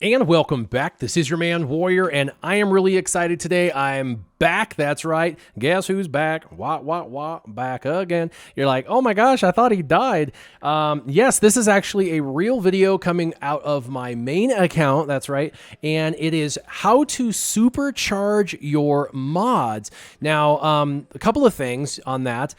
And welcome back. This is your man Warrior, and I am really excited today. I'm back. That's right. Guess who's back? Back again. You're like, oh my gosh, I thought he died. Yes, this is actually a real video coming out of my main account. That's right. And it is how to supercharge your mods. Now, a couple of things on that.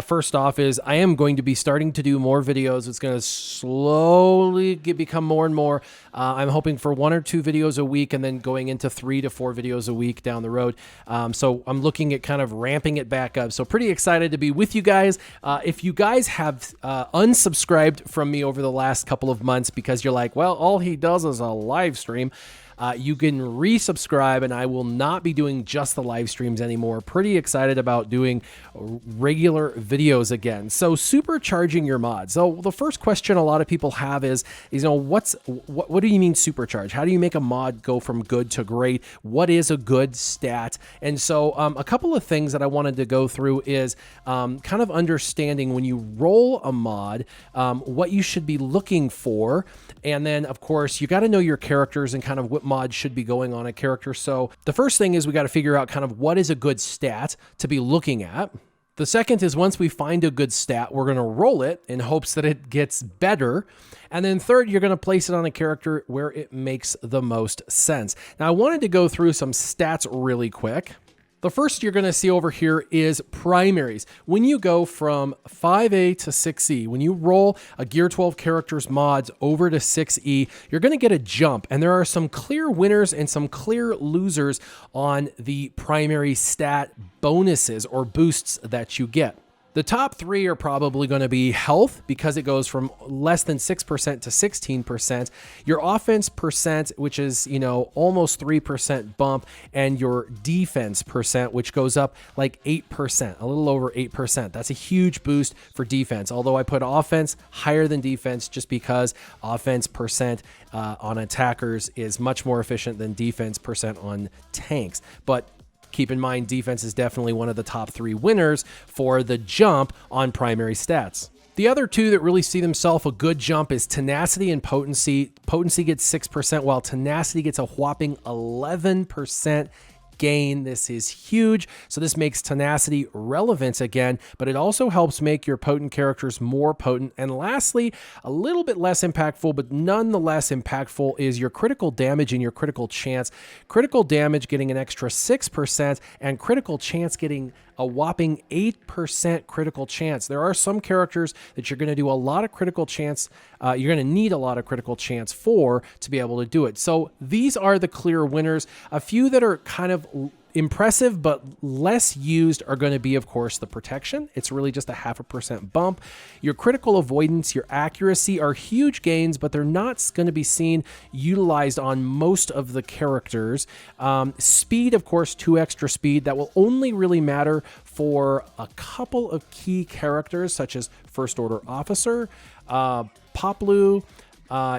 First off is I am going to be starting to do more videos. It's going to slowly become more and more. I'm hoping for 1 or 2 videos a week and then going into 3 to 4 videos a week down the road. So I'm looking at kind of ramping it back up. So pretty excited to be with you guys. If you guys have unsubscribed from me over the last couple of months because you're like, well, all he does is a live stream, you can resubscribe, and I will not be doing just the live streams anymore. Pretty excited about doing regular videos again. So supercharging your mods. So the first question a lot of people have is what do you mean supercharge? How do you make a mod go from good to great? What is a good stat? And so a couple of things that I wanted to go through is kind of understanding when you roll a mod, what you should be looking for. And then, of course, you got to know your characters and kind of what mod should be going on a character. So the first thing is we got to figure out kind of what is a good stat to be looking at. The second is once we find a good stat, we're going to roll it in hopes that it gets better. And then third, you're going to place it on a character where it makes the most sense. Now, I wanted to go through some stats really quick. The first you're going to see over here is primaries. When you go from 5A to 6E, when you roll a Gear 12 characters mods over to 6E, you're going to get a jump. And there are some clear winners and some clear losers on the primary stat bonuses or boosts that you get. The top 3 are probably going to be health because it goes from less than 6% to 16%, your offense percent, which is, almost 3% bump, and your defense percent, which goes up like 8%, a little over 8%. That's a huge boost for defense. Although I put offense higher than defense just because offense percent on attackers is much more efficient than defense percent on tanks. But keep in mind, defense is definitely one of the top 3 winners for the jump on primary stats. The other 2 that really see themselves a good jump is tenacity and potency. Potency gets 6%, while tenacity gets a whopping 11% gain. This is huge. So this makes tenacity relevant again, but it also helps make your potent characters more potent. And lastly, a little bit less impactful, but nonetheless impactful, is your critical damage and your critical chance. Critical damage getting an extra 6% and critical chance getting a whopping 8% critical chance. There are some characters that you're going to do a lot of critical chance. You're going to need a lot of critical chance for to be able to do it. So these are the clear winners. A few that are kind of impressive but less used are going to be, of course, the protection. It's really just a 0.5% bump. Your critical avoidance, your accuracy are huge gains, but they're not going to be utilized on most of the characters. Speed, of course, 2 extra speed. That will only really matter for a couple of key characters, such as First Order Officer, Poplu,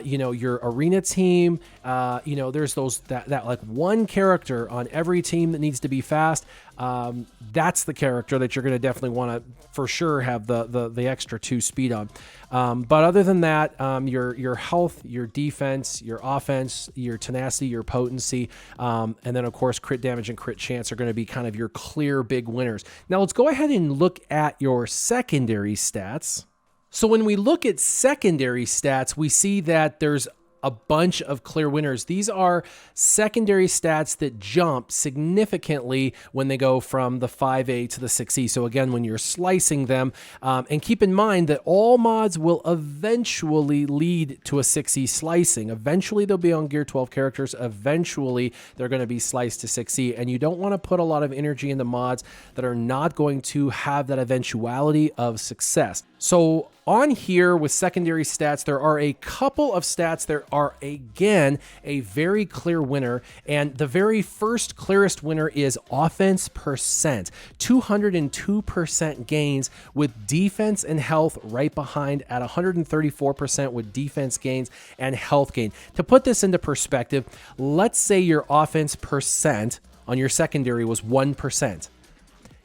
your arena team, there's that like one character on every team that needs to be fast. That's the character that you're going to definitely want to for sure have the extra 2 speed on. But other than that, your health, your defense, your offense, your tenacity, your potency, and then of course crit damage and crit chance are going to be kind of your clear big winners. Now let's go ahead and look at your secondary stats. So when we look at secondary stats, we see that there's a bunch of clear winners. These are secondary stats that jump significantly when they go from the 5A to the 6E. So again, when you're slicing them, and keep in mind that all mods will eventually lead to a 6E slicing. Eventually they'll be on Gear 12 characters. Eventually they're going to be sliced to 6E, and you don't want to put a lot of energy into mods that are not going to have that eventuality of success. So on here with secondary stats, there are a couple of stats that are, again, a very clear winner. And the very first clearest winner is offense percent. 202% gains with defense and health right behind at 134% with defense gains and health gain. To put this into perspective, let's say your offense percent on your secondary was 1%.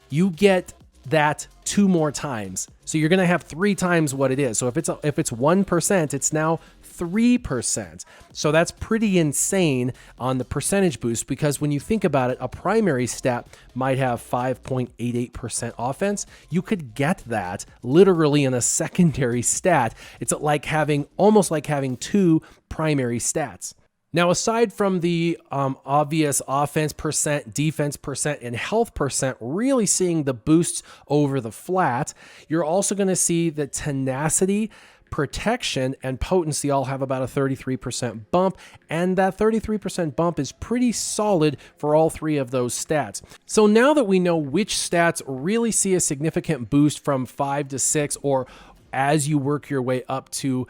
You get that 2 more times. So you're going to have 3 times what it is. So if it's 1%, it's now 3%. So that's pretty insane on the percentage boost, because when you think about it, a primary stat might have 5.88% offense. You could get that literally in a secondary stat. It's like having almost like having two primary stats. Now, aside from the obvious offense percent, defense percent, and health percent, really seeing the boosts over the flat, you're also going to see that tenacity, protection, and potency all have about a 33% bump, and that 33% bump is pretty solid for all three of those stats. So now that we know which stats really see a significant boost from 5 to 6, or as you work your way up to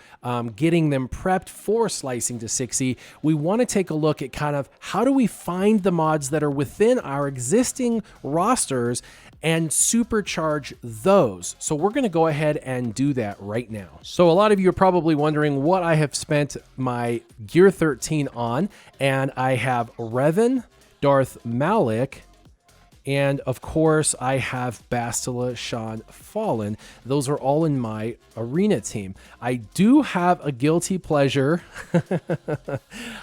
getting them prepped for slicing to 6E, we want to take a look at kind of how do we find the mods that are within our existing rosters and supercharge those. So we're going to go ahead and do that right now. So a lot of you are probably wondering what I have spent my Gear 13 on, and I have Revan, Darth Malik, and of course, I have Bastila Shan Fallen. Those are all in my arena team. I do have a guilty pleasure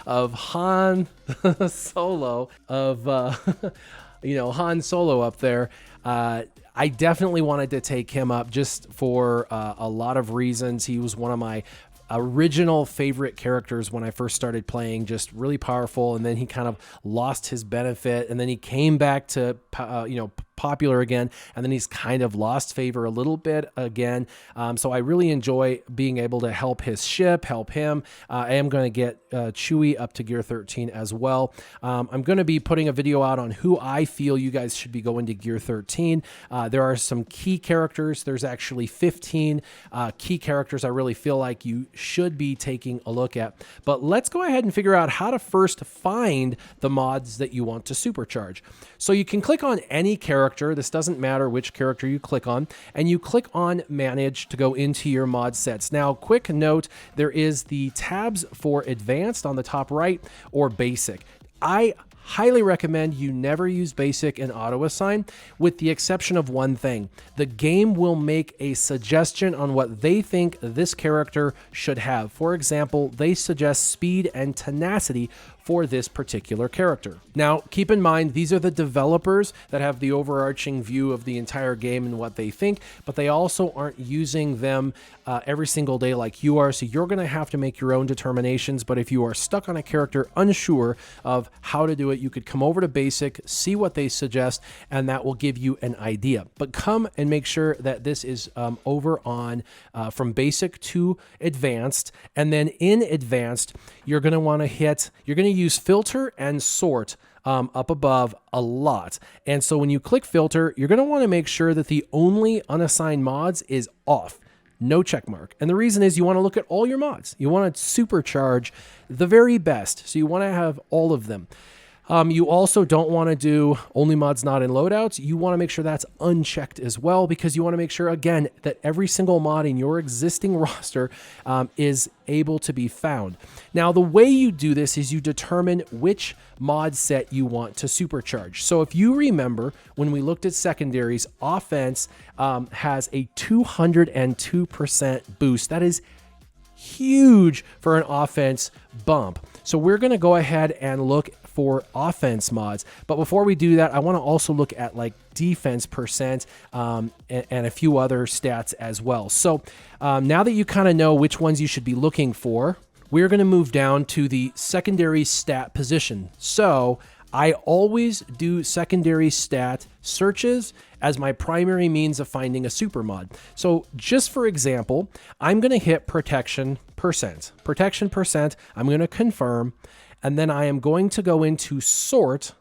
of Han Solo, Han Solo up there. I definitely wanted to take him up just for a lot of reasons. He was one of my original favorite characters when I first started playing, just really powerful, and then he kind of lost his benefit, and then he came back to popular again, and then he's kind of lost favor a little bit again. So I really enjoy being able to help his ship, help him. I am going to get Chewie up to Gear 13 as well. I'm going to be putting a video out on who I feel you guys should be going to Gear 13. There are some key characters. There's actually 15 key characters I really feel like you should be taking a look at. But let's go ahead and figure out how to first find the mods that you want to supercharge. So you can click on any character. This doesn't matter which character you click on, and you click on Manage to go into your mod sets. Now, quick note, there is the tabs for Advanced on the top right or Basic. I highly recommend you never use Basic and auto assign, with the exception of one thing. The game will make a suggestion on what they think this character should have. For example, they suggest speed and tenacity for this particular character. Now, keep in mind, these are the developers that have the overarching view of the entire game and what they think, but they also aren't using them every single day like you are, so you're going to have to make your own determinations. But if you are stuck on a character unsure of how to do it, you could come over to Basic, see what they suggest, and that will give you an idea. But come and make sure that this is over on from Basic to Advanced, and then in Advanced, you're going to want to use Filter and Sort up above a lot. And so when you click Filter, you're going to want to make sure that the only unassigned mods is off. No check mark. And the reason is you want to look at all your mods. You want to supercharge the very best. So you want to have all of them. You also don't want to do only mods not in loadouts. You want to make sure that's unchecked as well, because you want to make sure, again, that every single mod in your existing roster is able to be found. Now, the way you do this is you determine which mod set you want to supercharge. So if you remember, when we looked at secondaries, offense has a 202% boost. That is huge for an offense bump. So we're going to go ahead and look for offense mods. But before we do that, I want to also look at like defense percent and a few other stats as well. So now that you kind of know which ones you should be looking for, we're going to move down to the secondary stat position. So I always do secondary stat searches as my primary means of finding a super mod. So just for example, I'm going to hit protection percent. Protection percent, I'm going to confirm, and then I am going to go into sort,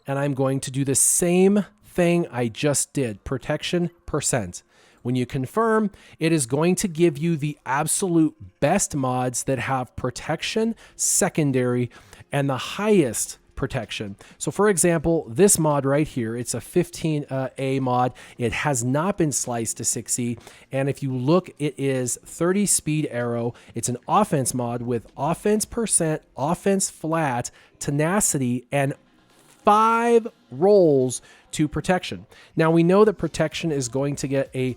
and I'm going to do the same thing I just did, protection percent. When you confirm, it is going to give you the absolute best mods that have protection, secondary, and the highest protection. So for example, this mod right here, it's a 15A mod. It has not been sliced to 6E. And if you look, it is 30 speed arrow. It's an offense mod with offense percent, offense flat, tenacity, and 5 rolls to protection. Now we know that protection is going to get a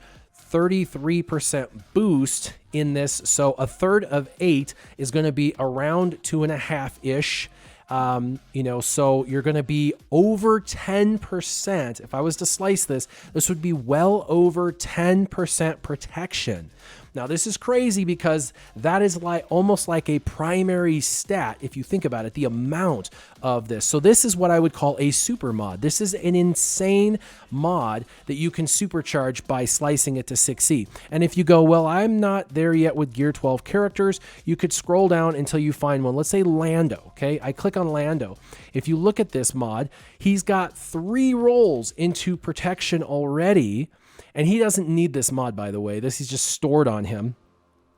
33% boost in this. So a third of 8 is going to be around 2.5-ish. So you're going to be over 10%. If I was to slice this, this would be well over 10% protection. Now, this is crazy because that is almost like a primary stat, if you think about it, the amount of this. So this is what I would call a super mod. This is an insane mod that you can supercharge by slicing it to 6E. And if you go, well, I'm not there yet with Gear 12 characters, you could scroll down until you find one. Let's say Lando, okay? I click on Lando. If you look at this mod, he's got 3 rolls into protection already. And he doesn't need this mod, by the way. This is just stored on him.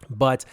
But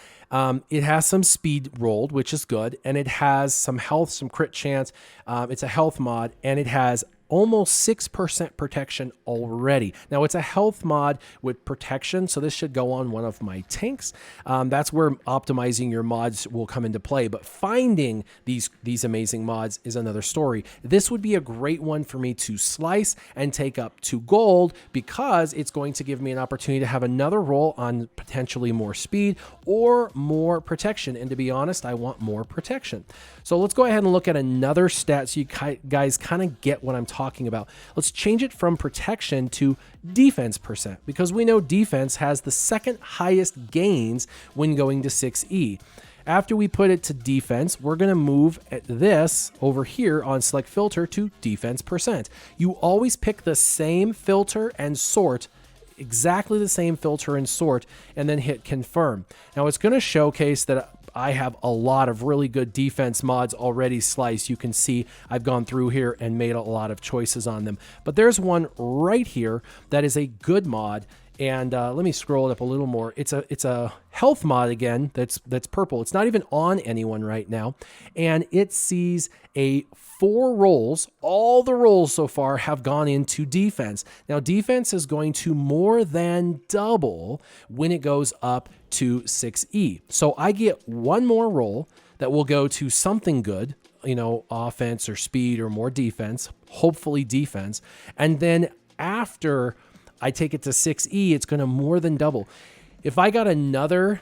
it has some speed rolled, which is good. And it has some health, some crit chance. It's a health mod. And it has almost 6% protection already. Now, it's a health mod with protection, so this should go on one of my tanks. That's where optimizing your mods will come into play. But finding these amazing mods is another story. This would be a great one for me to slice and take up to gold because it's going to give me an opportunity to have another roll on potentially more speed or more protection. And to be honest, I want more protection. So let's go ahead and look at another stat so you guys kind of get what I'm talking about. Let's change it from protection to defense percent because we know defense has the second highest gains when going to 6E. After we put it to defense, we're going to move this over here on select filter to defense percent. You always pick the same filter and sort, exactly the same filter and sort, and then hit confirm. Now it's going to showcase that I have a lot of really good defense mods already sliced. You can see I've gone through here and made a lot of choices on them. But there's one right here that is a good mod. And let me scroll it up a little more. It's a health mod again. That's purple. It's not even on anyone right now, and it sees 4 rolls. All the rolls so far have gone into defense. Now defense is going to more than double when it goes up to 6E. So I get one more roll that will go to something good, offense or speed or more defense. Hopefully defense, and then after I take it to 6E, it's going to more than double. If I got another,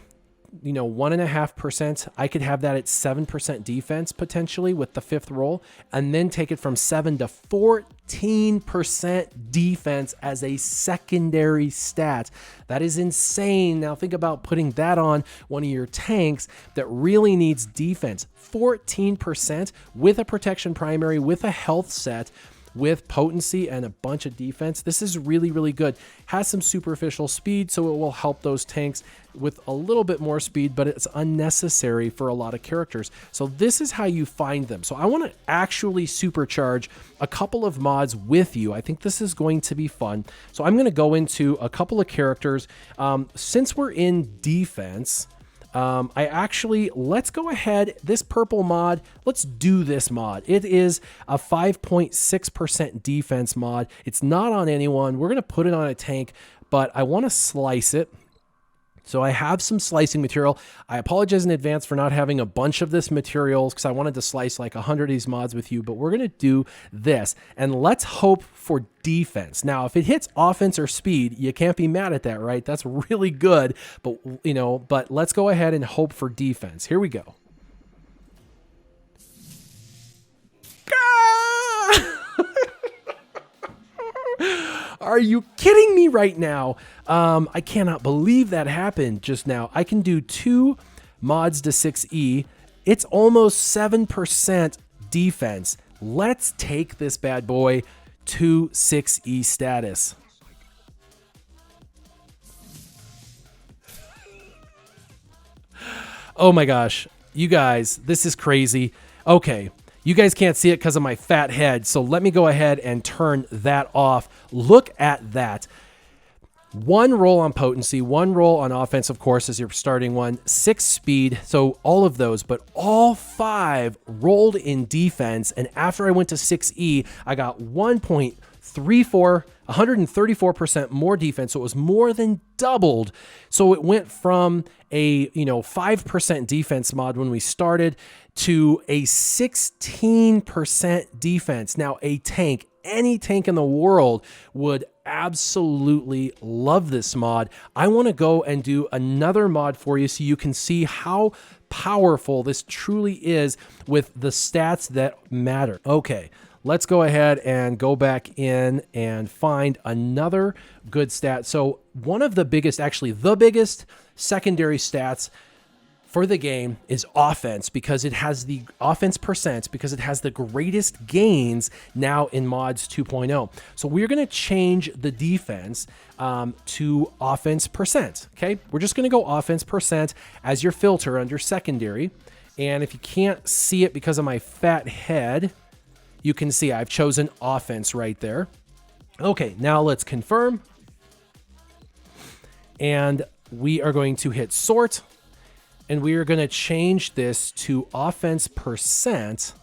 1.5%, I could have that at 7% defense potentially with the 5th roll, and then take it from 7 to 14% defense as a secondary stat. That is insane. Now think about putting that on one of your tanks that really needs defense. 14% with a protection primary, with a health set, with potency and a bunch of defense. This is really, really good. Has some superficial speed, so it will help those tanks with a little bit more speed, but it's unnecessary for a lot of characters. So this is how you find them. So I want to actually supercharge a couple of mods with you. I think this is going to be fun. So I'm going to go into a couple of characters. Since we're in defense, let's go ahead, this purple mod, let's do this mod. It is a 5.6% defense mod. It's not on anyone. We're going to put it on a tank, but I want to slice it. So I have some slicing material. I apologize in advance for not having a bunch of this material because I wanted to slice like 100 of these mods with you, but we're going to do this and let's hope for defense. Now, if it hits offense or speed, you can't be mad at that, right? That's really good, but but let's go ahead and hope for defense. Here we go. Are you kidding me right now? I cannot believe that happened just now. I can do 2 mods to 6E. It's almost 7% defense. Let's take this bad boy to 6E status. Oh my gosh, you guys, this is crazy. Okay. You guys can't see it because of my fat head, so let me go ahead and turn that off. Look at that. 1 roll on potency, 1 roll on offense, of course, as your starting one, 6 speed, so all of those, but all 5 rolled in defense, and after I went to 6E, I got 134% more defense, so it was more than doubled. So it went from a 5% defense mod when we started to a 16% defense. Now a tank any tank in the world would absolutely love this mod. I want to go and do another mod for you so you can see how powerful this truly is with the stats that matter. Okay, let's go ahead and go back in and find another good stat. So one of the biggest, actually the biggest secondary stats for the game is offense, because it has the offense percent, because it has the greatest gains now in mods 2.0. So we're going to change the defense to offense percent. Okay, we're just going to go offense percent as your filter under secondary. And if you can't see it because of my fat head, you can see I've chosen offense right there. Okay, now let's confirm. And we are going to hit sort. And we are going to change this to offense percent.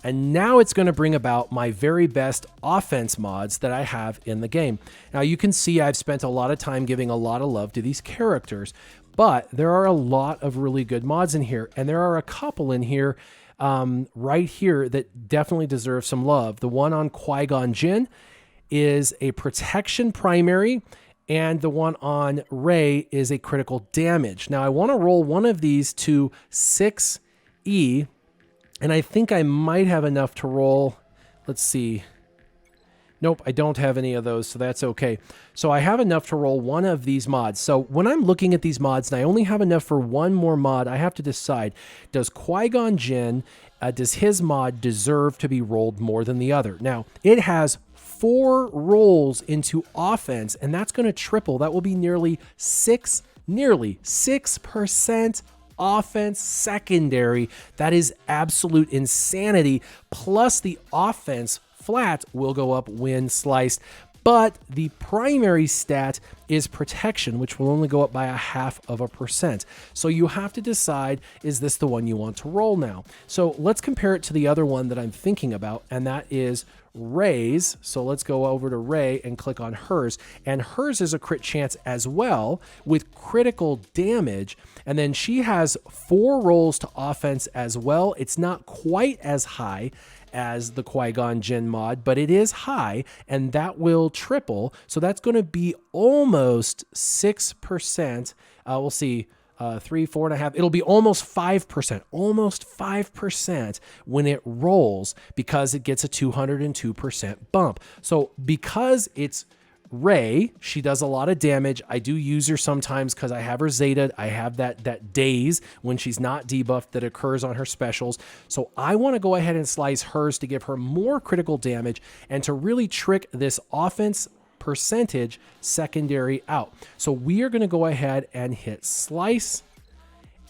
And now it's going to bring about my very best offense mods that I have in the game. Now you can see I've spent a lot of time giving a lot of love to these characters, but there are a lot of really good mods in here. And there are a couple in here right here that definitely deserve some love. The one on Qui-Gon Jinn is a protection primary, and the one on Rey is a critical damage. Now I want to roll one of these to 6E, and I think I might have enough to roll. Let's see. Nope, I don't have any of those, so that's okay. So I have enough to roll one of these mods. So when I'm looking at these mods and I only have enough for one more mod, I have to decide, does Qui-Gon Jinn, does his mod deserve to be rolled more than the other? Now, it has 4 rolls into offense, and that's going to triple. That will be nearly 6% offense secondary. That is absolute insanity. Plus the offense flat will go up when sliced. But the primary stat is protection, which will only go up by 0.5%. So you have to decide, is this the one you want to roll now? So let's compare it to the other one that I'm thinking about, and that is Rey's. So let's go over to Rey and click on hers. And hers is a crit chance as well with critical damage. And then she has 4 rolls to offense as well. It's not quite as high as the Qui-Gon Jinn mod, but it is high, and that will triple. So that's going to be almost 6%. We'll see. 3, 4.5. It'll be almost 5% when it rolls, because it gets a 202% bump. So because it's Rey, she does a lot of damage. I do use her sometimes because I have her Zeta'd. I have that daze when she's not debuffed that occurs on her specials. So I want to go ahead and slice hers to give her more critical damage and to really trick this offense percentage secondary out. So we are going to go ahead and hit slice.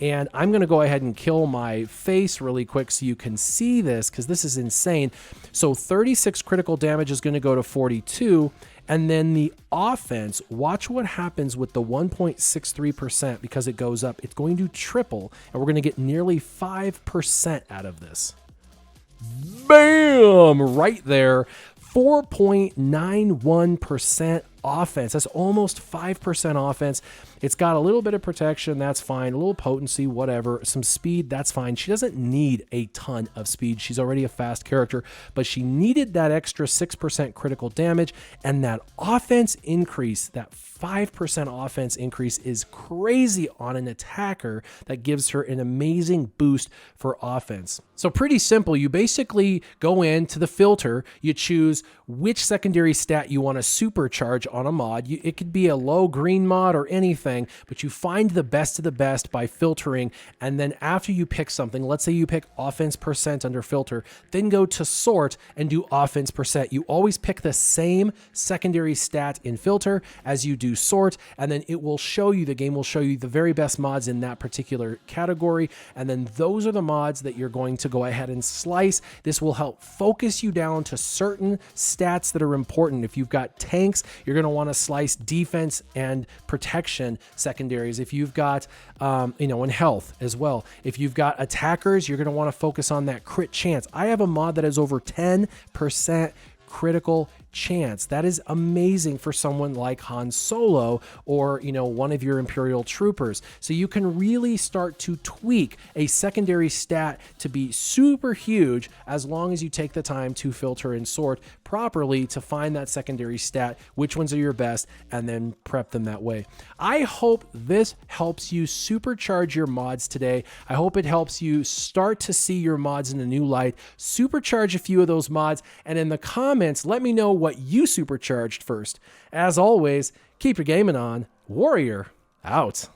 And I'm going to go ahead and kill my face really quick so you can see this, because this is insane. So 36 critical damage is going to go to 42. And then the offense, watch what happens with the 1.63%, because it goes up. It's going to triple, and we're going to get nearly 5% out of this. Bam! Right there. 4.91% offense. That's almost 5% offense. It's got a little bit of protection. That's fine. A little potency, whatever. Some speed. That's fine. She doesn't need a ton of speed. She's already a fast character, but she needed that extra 6% critical damage, and that offense increase, that 5% offense increase, is crazy on an attacker. That gives her an amazing boost for offense. So pretty simple. You basically go into the filter, you choose which secondary stat you want to supercharge on a mod. It could be a low green mod or anything, but you find the best of the best by filtering. And then after you pick something, let's say you pick offense percent under filter, then go to sort and do offense percent. You always pick the same secondary stat in filter as you do sort, and then it will show you, the game will show you the very best mods in that particular category. And then those are the mods that you're going to go ahead and slice. This will help focus you down to certain stats that are important. If you've got tanks, you're going to want to slice defense and protection secondaries. If you've got, and health as well. If you've got attackers, you're going to want to focus on that crit chance. I have a mod that has over 10% critical chance. That is amazing for someone like Han Solo or, one of your Imperial troopers. So you can really start to tweak a secondary stat to be super huge as long as you take the time to filter and sort properly to find that secondary stat, which ones are your best, and then prep them that way. I hope this helps you supercharge your mods today. I hope it helps you start to see your mods in a new light, supercharge a few of those mods, and in the comments, let me know what you supercharged first. As always, keep your gaming on. Warrior out.